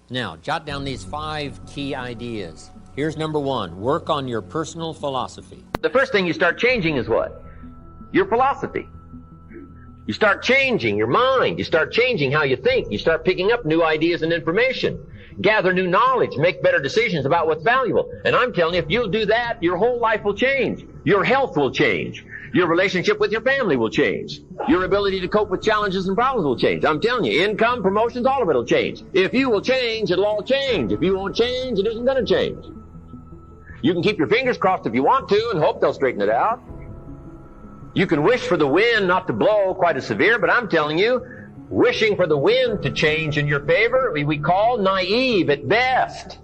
Now, jot down these 5 key ideas. Here's number 1. Work on your personal philosophy. The first thing you start changing is what? Your philosophy. You start changing your mind. You start changing how you think. You start picking up new ideas and information. Gather new knowledge. Make better decisions about what's valuable. And I'm telling you, if you'll do that, your whole life will change. Your health will change. Your relationship with your family will change. Your ability to cope with challenges and problems will change. I'm telling you, income, promotions, all of it will change. If you will change, it'll all change. If you won't change, it isn't going to change. You can keep your fingers crossed if you want to and hope they'll straighten it out. You can wish for the wind not to blow quite as severe, but I'm telling you, wishing for the wind to change in your favor, we call naive at best.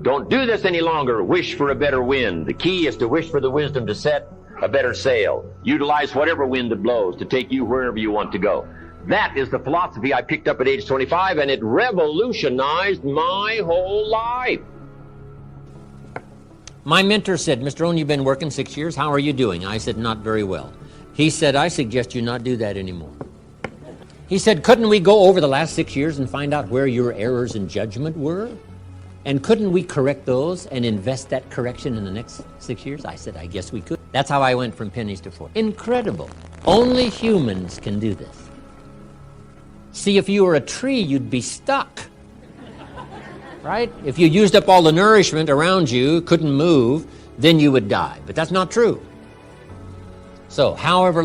Don't do this any longer. Wish for a better wind. The key is to wish for the wisdom to set a better sail. Utilize whatever wind it blows to take you wherever you want to go. That is the philosophy I picked up at age 25, and it revolutionized my whole life. My mentor said, Mr. Rohn, you've been working 6 years. How are you doing? I said, not very well. He said, I suggest you not do that anymore. He said, couldn't we go over the last 6 years and find out where your errors in judgment were? And couldn't we correct those and invest that correction in the next 6 years? I said, I guess we could. That's how I went from pennies to fortune. Incredible. Only humans can do this. See, if you were a tree, you'd be stuck. Right? If you used up all the nourishment around you, couldn't move, then you would die. But that's not true. So, however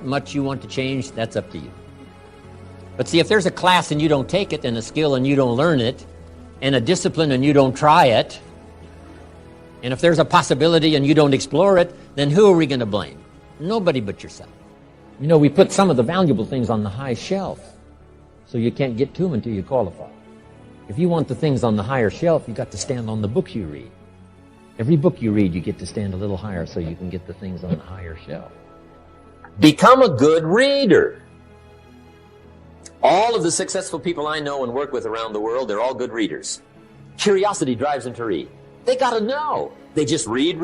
much you want to change, that's up to you. But see, if there's a class and you don't take it, and a skill and you don't learn it, and a discipline and you don't try it, and if there's a possibility and you don't explore it, then who are we going to blame? Nobody but yourself. You know, we put some of the valuable things on the high shelf, so you can't get to them until you qualify. If you want the things on the higher shelf, you got to stand on the book you read. Every book you read, you get to stand a little higher so you can get the things on the higher shelf. Become a good reader. All of the successful people I know and work with around the world, they're all good readers. Curiosity drives them to read. They got to know. They just read.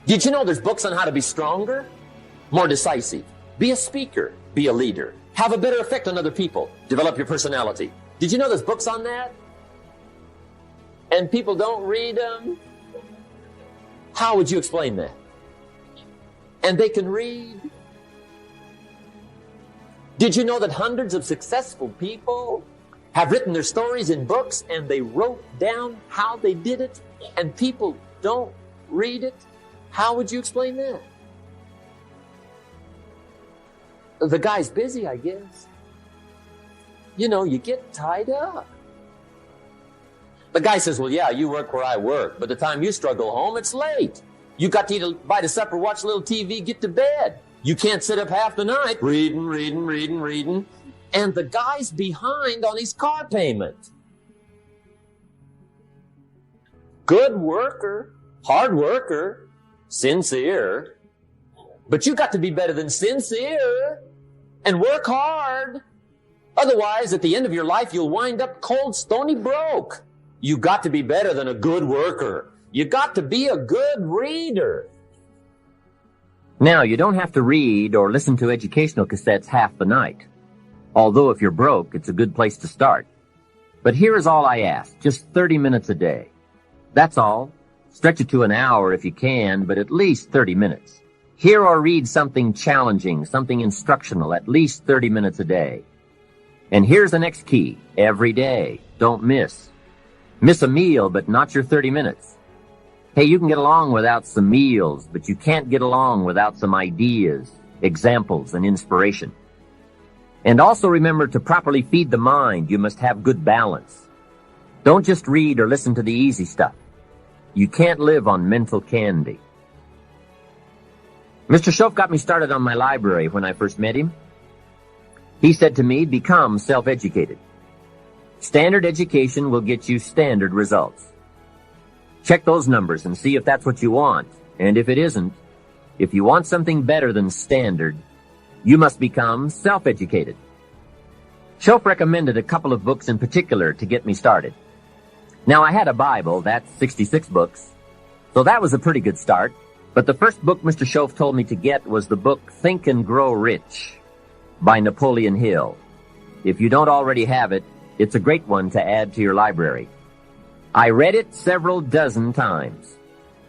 Did you know there's books on how to be stronger, more decisive, be a speaker, be a leader, have a better effect on other people, develop your personality? Did you know there's books on that? And people don't read them? How would you explain that? And they can read. Did you know that hundreds of successful people have written their stories in books and they wrote down how they did it and people don't read it? How would you explain that? The guy's busy, I guess. You know, you get tied up. The guy says, well, yeah, you work where I work, but the time you struggle home, it's late. You got to eat a bite of supper, watch a little TV, get to bed. You can't sit up half the night reading. And the guy's behind on his car payment. Good worker, hard worker, sincere. But you got to be better than sincere and work hard. Otherwise, at the end of your life, you'll wind up cold, stony broke. You got to be better than a good worker. You got to be a good reader. Now, you don't have to read or listen to educational cassettes half the night. Although if you're broke, it's a good place to start. But here is all I ask, just 30 minutes a day. That's all. Stretch it to an hour if you can, but at least 30 minutes. Hear or read something challenging, something instructional, at least 30 minutes a day. And here's the next key. Every day. Don't miss. Miss a meal, but not your 30 minutes. Hey, you can get along without some meals, but you can't get along without some ideas, examples, and inspiration. And also remember to properly feed the mind. You must have good balance. Don't just read or listen to the easy stuff. You can't live on mental candy. Mr. Shoaff got me started on my library when I first met him. He said to me, become self-educated. Standard education will get you standard results. Check those numbers and see if that's what you want. And if it isn't, if you want something better than standard, you must become self-educated. Shoaff recommended a couple of books in particular to get me started. Now, I had a Bible, that's 66 books, so that was a pretty good start. But the first book Mr. Shoaff told me to get was the book Think and Grow Rich by Napoleon Hill. If you don't already have it, It's a great one to add to your library. I read it several dozen times.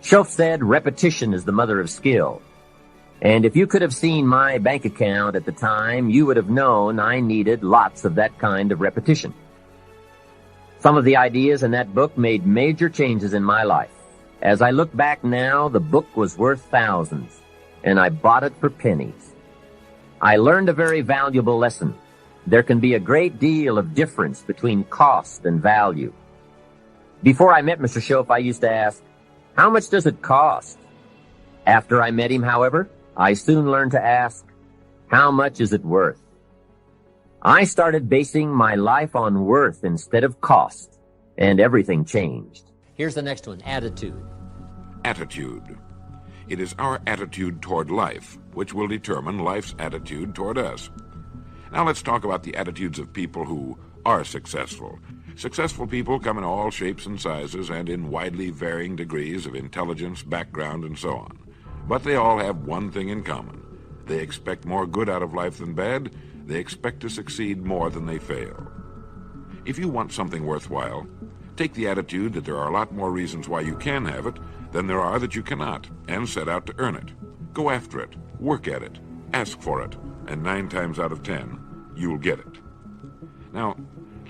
Shoaff said repetition is the mother of skill. And if you could have seen my bank account at the time, you would have known I needed lots of that kind of repetition. Some of the ideas in that book made major changes in my life. As I look back now, the book was worth thousands, and I bought it for pennies. I learned a very valuable lesson. There can be a great deal of difference between cost and value. Before I met Mr. Shoaff, I used to ask, how much does it cost? After I met him, however, I soon learned to ask, how much is it worth? I started basing my life on worth instead of cost, and everything changed. Here's the next one, attitude. Attitude. It is our attitude toward life which will determine life's attitude toward us. Now let's talk about the attitudes of people who are successful. Successful people come in all shapes and sizes and in widely varying degrees of intelligence, background, and so on. But they all have one thing in common. They expect more good out of life than bad. They expect to succeed more than they fail. If you want something worthwhile, take the attitude that there are a lot more reasons why you can have it than there are that you cannot, and set out to earn it. Go after it, work at it, ask for it, and 9 times out of 10, you'll get it. Now,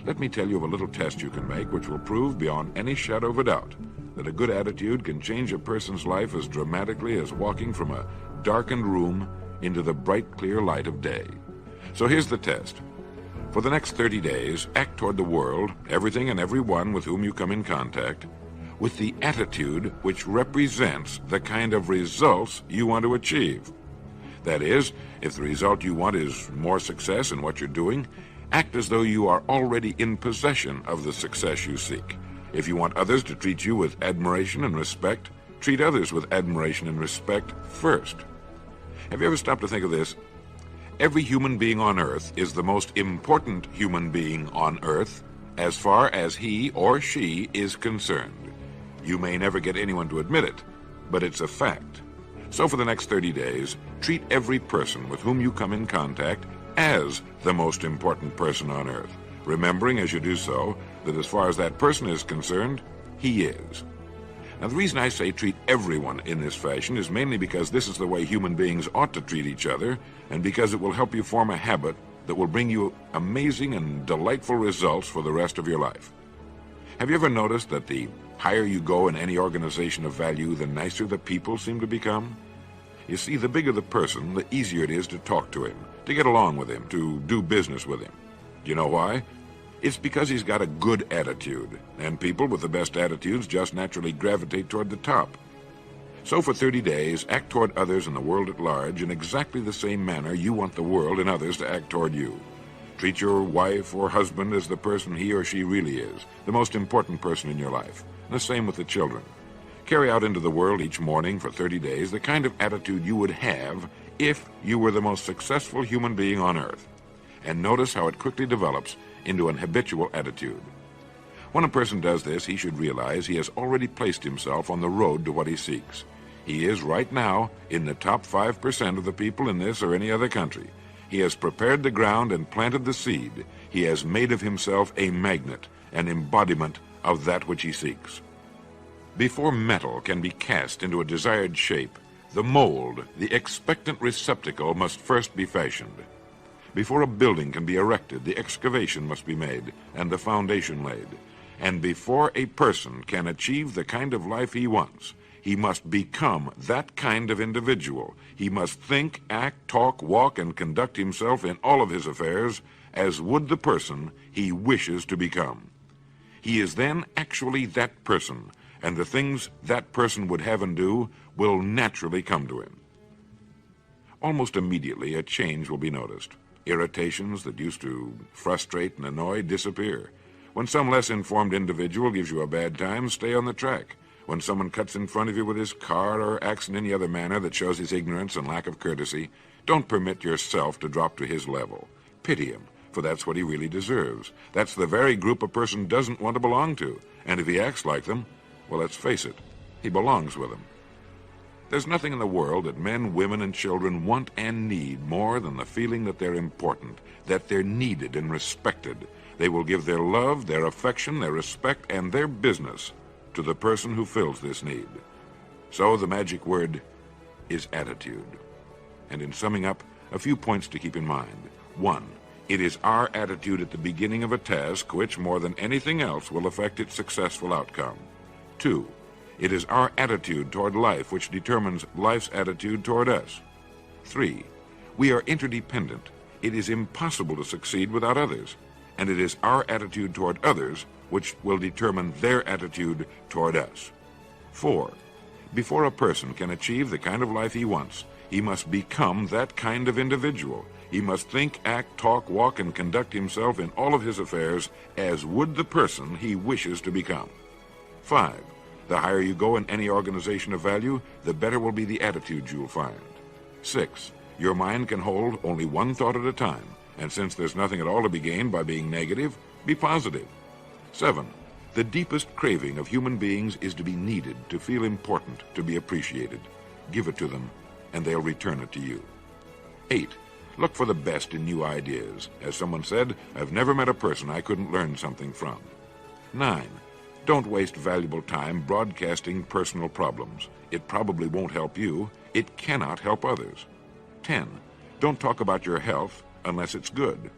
let me tell you of a little test you can make which will prove beyond any shadow of a doubt that a good attitude can change a person's life as dramatically as walking from a darkened room into the bright, clear light of day. So here's the test. For the next 30 days, act toward the world, everything and everyone with whom you come in contact, with the attitude which represents the kind of results you want to achieve. That is, if the result you want is more success in what you're doing, act as though you are already in possession of the success you seek. If you want others to treat you with admiration and respect, treat others with admiration and respect first. Have you ever stopped to think of this? Every human being on earth is the most important human being on earth as far as he or she is concerned. You may never get anyone to admit it, but it's a fact. So for the next 30 days, treat every person with whom you come in contact as the most important person on earth, remembering as you do so that as far as that person is concerned, he is. Now, the reason I say treat everyone in this fashion is mainly because this is the way human beings ought to treat each other, and because it will help you form a habit that will bring you amazing and delightful results for the rest of your life. Have you ever noticed that the higher you go in any organization of value, the nicer the people seem to become? You see, the bigger the person, the easier it is to talk to him, to get along with him, to do business with him. Do you know why? It's because he's got a good attitude, and people with the best attitudes just naturally gravitate toward the top. So for 30 days, act toward others and the world at large in exactly the same manner you want the world and others to act toward you. Treat your wife or husband as the person he or she really is, the most important person in your life. And the same with the children. Carry out into the world each morning for 30 days the kind of attitude you would have if you were the most successful human being on earth. And notice how it quickly develops into an habitual attitude. When a person does this, he should realize he has already placed himself on the road to what he seeks. He is right now in the top 5% of the people in this or any other country. He has prepared the ground and planted the seed. He has made of himself a magnet, an embodiment of that which he seeks. Before metal can be cast into a desired shape, the mold, the expectant receptacle, must first be fashioned. Before a building can be erected, the excavation must be made and the foundation laid. And before a person can achieve the kind of life he wants, he must become that kind of individual. He must think, act, talk, walk, and conduct himself in all of his affairs as would the person he wishes to become. He is then actually that person, and the things that person would have and do will naturally come to him. Almost immediately, a change will be noticed. Irritations that used to frustrate and annoy disappear. When some less informed individual gives you a bad time, stay on the track. When someone cuts in front of you with his car or acts in any other manner that shows his ignorance and lack of courtesy, don't permit yourself to drop to his level. Pity him, for that's what he really deserves. That's the very group a person doesn't want to belong to. And if he acts like them, well, let's face it, he belongs with them. There's nothing in the world that men, women, and children want and need more than the feeling that they're important, that they're needed and respected, They will give their love, their affection, their respect, and their business to the person who fills this need. So the magic word is attitude. And in summing up, a few points to keep in mind. 1. It is our attitude at the beginning of a task which, more than anything else, will affect its successful outcome. 2. It is our attitude toward life which determines life's attitude toward us. 3. We are interdependent. It is impossible to succeed without others, and it is our attitude toward others which will determine their attitude toward us. 4. Before a person can achieve the kind of life he wants, he must become that kind of individual. He must think, act, talk, walk, and conduct himself in all of his affairs as would the person he wishes to become. 5. The higher you go in any organization of value, the better will be the attitudes you'll find. 6. Your mind can hold only one thought at a time, and since there's nothing at all to be gained by being negative, be positive. 7. The deepest craving of human beings is to be needed, to feel important, to be appreciated. Give it to them, and they'll return it to you. 8. Look for the best in new ideas. As someone said, I've never met a person I couldn't learn something from. 9. Don't waste valuable time broadcasting personal problems. It probably won't help you. It cannot help others. 10. Don't talk about your health unless it's good.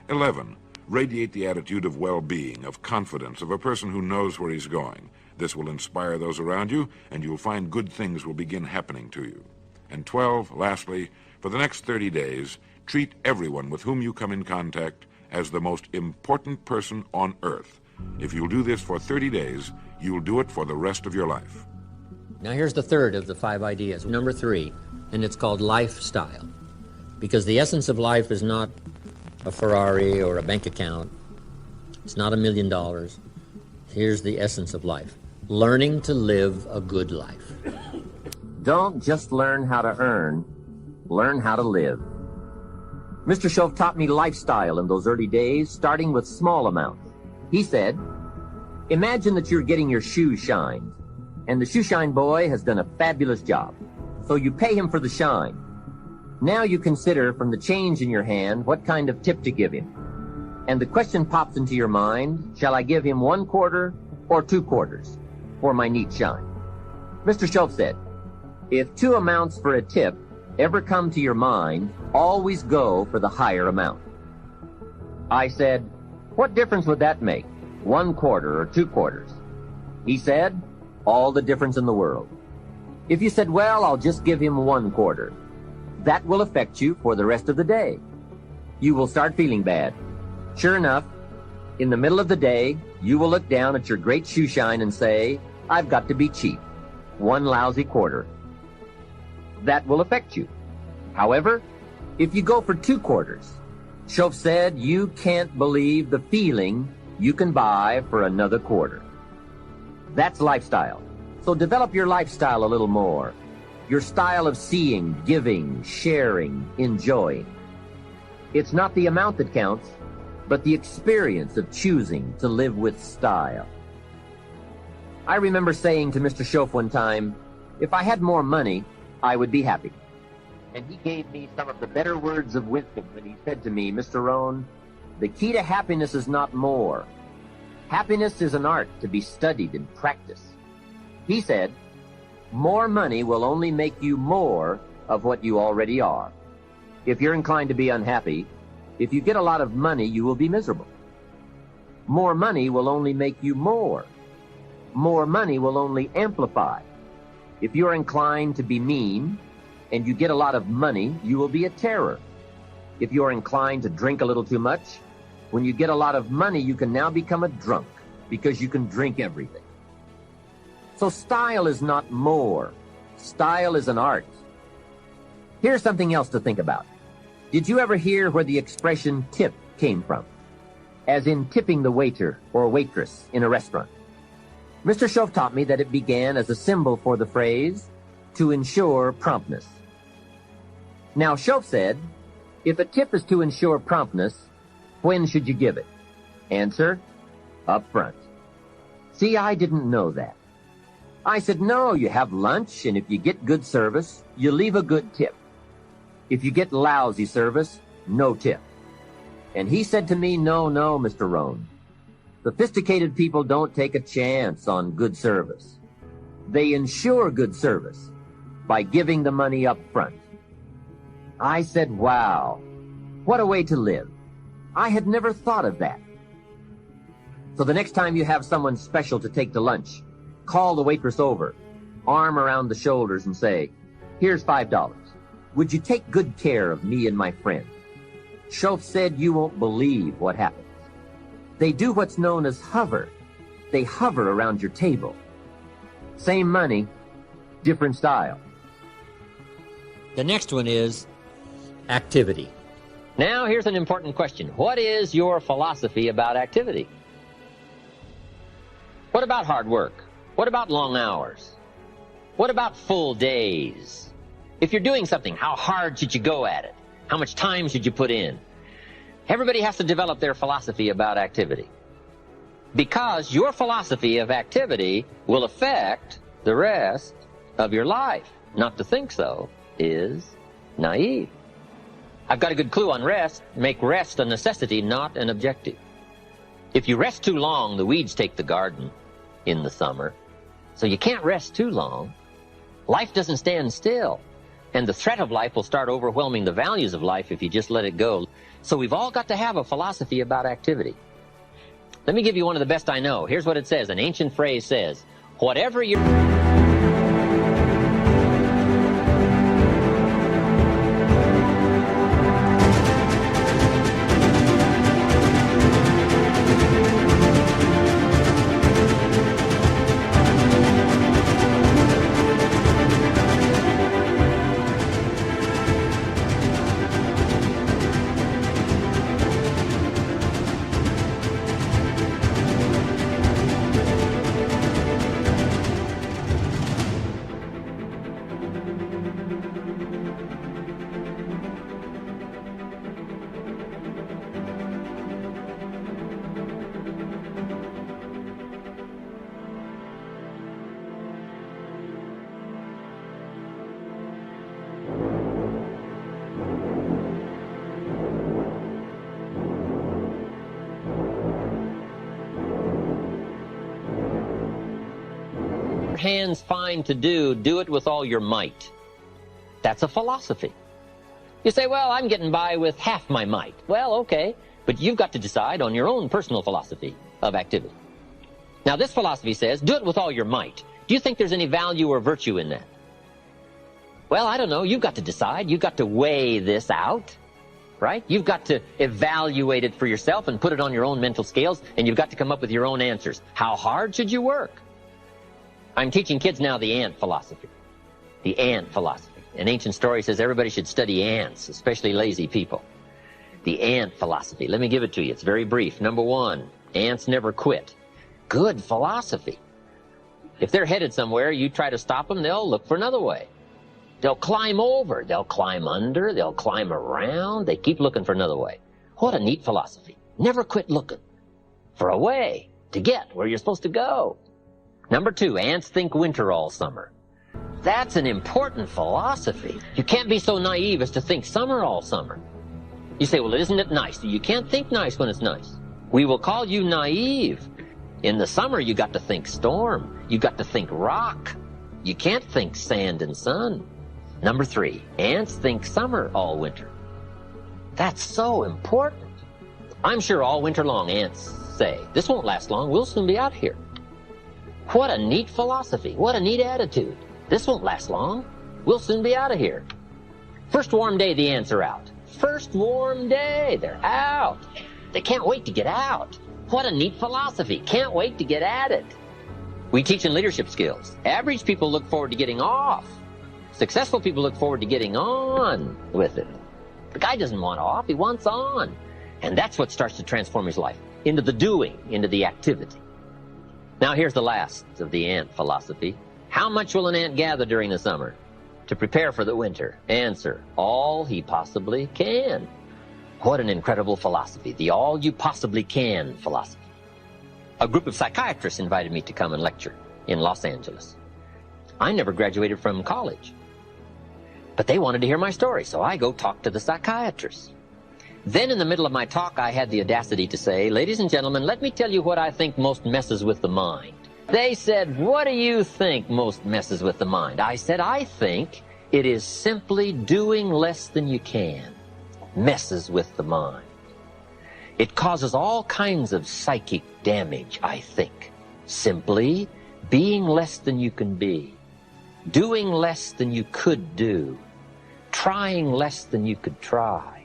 11. Radiate the attitude of well-being, of confidence, of a person who knows where he's going. This will inspire those around you, and you'll find good things will begin happening to you. And 12, lastly, for the next 30 days, treat everyone with whom you come in contact as the most important person on earth. If you'll do this for 30 days, you'll do it for the rest of your life. Now here's the third of the 5 ideas, number 3, and it's called lifestyle. Because the essence of life is not a Ferrari or a bank account. It's not $1 million. Here's the essence of life. Learning to live a good life. Don't just learn how to earn, learn how to live. Mr. Shove taught me lifestyle in those early days, starting with small amounts. He said, imagine that you're getting your shoes shined, and the shoe shine boy has done a fabulous job. So you pay him for the shine. Now you consider from the change in your hand what kind of tip to give him. And the question pops into your mind, shall I give him 1 quarter or 2 quarters for my neat shine? Mr. Shove said, if 2 amounts for a tip ever come to your mind, always go for the higher amount. I said, what difference would that make, 1 quarter or 2 quarters? He said, all the difference in the world. If you said, well, I'll just give him 1 quarter, that will affect you for the rest of the day. You will start feeling bad. Sure enough, in the middle of the day, you will look down at your great shoe shine and say, I've got to be cheap. 1 lousy quarter. That will affect you. However, if you go for 2 quarters, Shove said you can't believe the feeling you can buy for another quarter. That's lifestyle. So develop your lifestyle a little more. Your style of seeing, giving, sharing, enjoying. It's not the amount that counts, but the experience of choosing to live with style. I remember saying to Mr. Shove one time, if I had more money, I would be happy. And he gave me some of the better words of wisdom when he said to me, Mr. Rohn, the key to happiness is not more. Happiness is an art to be studied and practiced. He said, more money will only make you more of what you already are. If you're inclined to be unhappy, if you get a lot of money, you will be miserable. More money will only make you more. More money will only amplify. If you're inclined to be mean and you get a lot of money, you will be a terror. If you're inclined to drink a little too much, when you get a lot of money, you can now become a drunk because you can drink everything. So style is not more. Style is an art. Here's something else to think about. Did you ever hear where the expression tip came from? As in tipping the waiter or waitress in a restaurant. Mr. Shove taught me that it began as a symbol for the phrase, to ensure promptness. Now, Shove said, if a tip is to ensure promptness, when should you give it? Answer, up front. See, I didn't know that. I said, no, you have lunch, and if you get good service, you leave a good tip. If you get lousy service, no tip. And he said to me, no, Mr. Rohn. Sophisticated people don't take a chance on good service. They ensure good service by giving the money up front. I said, wow, what a way to live. I had never thought of that. So the next time you have someone special to take to lunch, call the waitress over, arm around the shoulders and say, here's $5. Would you take good care of me and my friend? Shoaff said you won't believe what happens. They do what's known as hover. They hover around your table. Same money, different style. The next one is activity. Now here's an important question. What is your philosophy about activity? What about hard work? What about long hours? What about full days? If you're doing something, how hard should you go at it? How much time should you put in? Everybody has to develop their philosophy about activity. Because your philosophy of activity will affect the rest of your life. Not to think so is naive. I've got a good clue on rest. Make rest a necessity, not an objective. If you rest too long, the weeds take the garden in the summer. So you can't rest too long. Life doesn't stand still. And the threat of life will start overwhelming the values of life if you just let it go. So we've all got to have a philosophy about activity. Let me give you one of the best I know. Here's what it says. An ancient phrase says, whatever you... hands find to do it with all your might. That's a philosophy. You say, well, I'm getting by with half my might. Well, okay, but you've got to decide on your own personal philosophy of activity. Now, this philosophy says, do it with all your might. Do you think there's any value or virtue in that? Well, I don't know. You've got to decide. You've got to weigh this out, right? You've got to evaluate it for yourself and put it on your own mental scales, and you've got to come up with your own answers. How hard should you work? I'm teaching kids now the ant philosophy. The ant philosophy. An ancient story says everybody should study ants, especially lazy people. The ant philosophy. Let me give it to you. It's very brief. Number one, ants never quit. Good philosophy. If they're headed somewhere, you try to stop them, they'll look for another way. They'll climb over, they'll climb under, they'll climb around. They keep looking for another way. What a neat philosophy. Never quit looking for a way to get where you're supposed to go. Number two, ants think winter all summer. That's an important philosophy. You can't be so naive as to think summer all summer. You say, well, isn't it nice? You can't think nice when it's nice. We will call you naive. In the summer, you got to think storm. You got to think rock. You can't think sand and sun. Number three, ants think summer all winter. That's so important. I'm sure all winter long ants say, this won't last long. We'll soon be out here. What a neat philosophy. What a neat attitude. This won't last long. We'll soon be out of here. First warm day, the ants are out. First warm day, they're out. They can't wait to get out. What a neat philosophy. Can't wait to get at it. We teach in leadership skills. Average people look forward to getting off. Successful people look forward to getting on with it. The guy doesn't want off, he wants on. And that's what starts to transform his life into the doing, into the activity. Now here's the last of the ant philosophy. How much will an ant gather during the summer to prepare for the winter? Answer, all he possibly can. What an incredible philosophy, the all you possibly can philosophy. A group of psychiatrists invited me to come and lecture in Los Angeles. I never graduated from college, but they wanted to hear my story, so I go talk to the psychiatrists. Then in the middle of my talk, I had the audacity to say, ladies and gentlemen, let me tell you what I think most messes with the mind. They said, what do you think most messes with the mind? I said, I think it is simply doing less than you can messes with the mind. It causes all kinds of psychic damage, I think. Simply being less than you can be, doing less than you could do, trying less than you could try,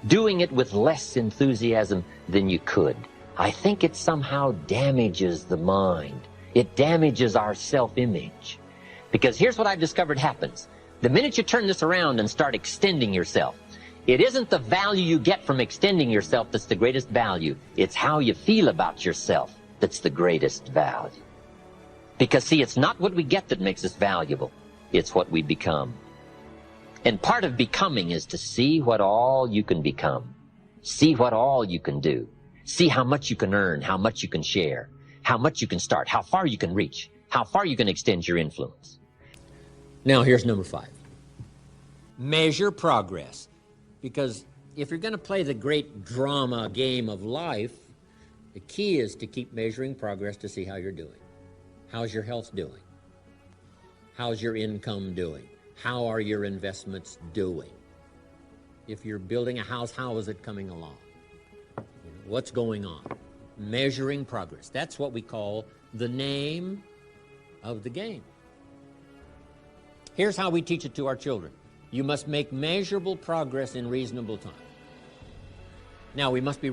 doing it with less enthusiasm than you could. I think it somehow damages the mind. It damages our self-image. Because here's what I've discovered happens. The minute you turn this around and start extending yourself, it isn't the value you get from extending yourself that's the greatest value. It's how you feel about yourself that's the greatest value. Because, see, it's not what we get that makes us valuable. It's what we become. And part of becoming is to see what all you can become. See what all you can do. See how much you can earn, how much you can share, how much you can start, how far you can reach, how far you can extend your influence. Now, here's number 5. Measure progress. Because if you're going to play the great drama game of life, the key is to keep measuring progress to see how you're doing. How's your health doing? How's your income doing? How are your investments doing? If you're building a house, how is it coming along? What's going on? Measuring progress. That's what we call the name of the game. Here's how we teach it to our children. You must make measurable progress in reasonable time. Now, we must be